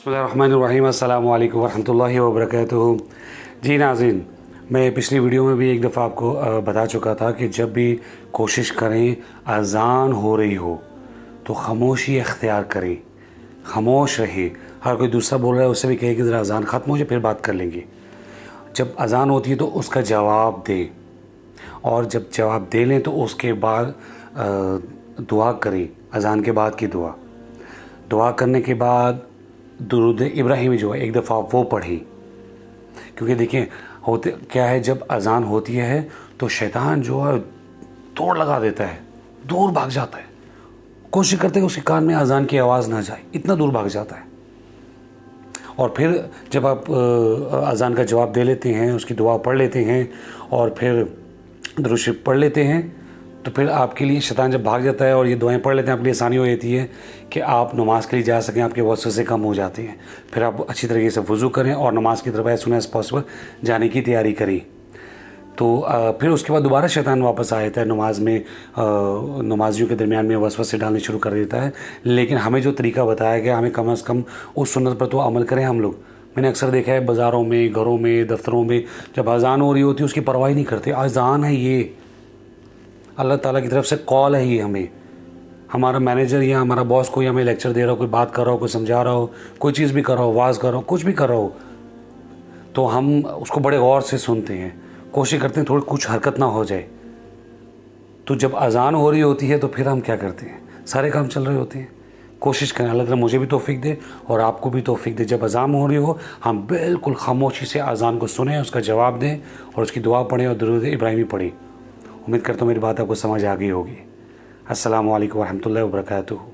बिस्मिल्लाहिर्रहमानिर्रहीम अस्सलामु अलैकुम वरहमतुल्लाहि वबरकातुहू। जी नाज़रीन, मैं पिछली वीडियो में भी एक दफ़ा आपको बता चुका था कि जब भी कोशिश करें अज़ान हो रही हो तो ख़ामोशी इख्तियार करें, ख़ामोश रहे। हर कोई दूसरा बोल रहा है उससे भी कहे कि ज़रा अज़ान ख़त्म हो जाए फिर बात कर लेंगे। जब अज़ान होती है तो उसका जवाब दें, और जब जवाब दे लें तो उसके बाद दुआ करें। अज़ान के बाद की दुआ करने के बाद दुरूद इब्राहिमी जो है एक दफ़ा वो पढ़ी। क्योंकि देखिए होते क्या है, जब अज़ान होती है तो शैतान जो है दौड़ लगा देता है, दूर भाग जाता है, कोशिश करते हैं उसके कान में अज़ान की आवाज़ ना जाए, इतना दूर भाग जाता है। और फिर जब आप अज़ान का जवाब दे लेते हैं, उसकी दुआ पढ़ लेते हैं और फिर दुरूद शरीफ पढ़ लेते हैं, तो फिर आपके लिए शैतान जब भाग जाता है और ये दुआएं पढ़ लेते हैं, आपके लिए आसानी हो जाती है कि आप नमाज़ के लिए जा सकें, आपके वसवसे कम हो जाते हैं। फिर आप अच्छी तरीके से वज़ू करें और नमाज़ की तरफ एज़ सून एज़ पॉसिबल जाने की तैयारी करें। तो फिर उसके बाद दोबारा शैतान वापस आ जाता है नमाज में, नमाजियों के दरमियान में वसवसे डालने शुरू कर देता है। लेकिन हमें जो तरीका बताया गया, हमें कम से कम उस सुन्नत पर तो अमल करें हम लोग। मैंने अक्सर देखा है बाज़ारों में, घरों में, दफ्तरों में जब अज़ान हो रही होती है उसकी परवाह नहीं करते। अज़ान है ये, अल्लाह ताला की तरफ से कॉल है ये। हमें हमारा मैनेजर या हमारा बॉस कोई हमें लेक्चर दे रहा हो, कोई बात कर रहा हो, कोई समझा रहा हो, कोई चीज़ भी कर रहा हो, वाज कर रहा हो, कुछ भी कर रहा हो, तो हम उसको बड़े गौर से सुनते हैं, कोशिश करते हैं थोड़ी कुछ हरकत ना हो जाए। तो जब अज़ान हो रही होती है तो फिर हम क्या करते हैं, सारे काम चल रहे होते हैं। कोशिश करें, अल्लाह ताला मुझे भी तौफीक दे और आपको भी तौफीक दे, जब अज़ान हो रही हो हम बिल्कुल खामोशी से अज़ान को सुनें, उसका जवाब दें और उसकी दुआ पढ़ें और दुरूद इब्राहिमी पढ़ें। उम्मीद करता हूँ मेरी बात आपको समझ आ गई होगी। अस्सलामु अलैकुम वरहमतुल्लाहि वबरकातुहू।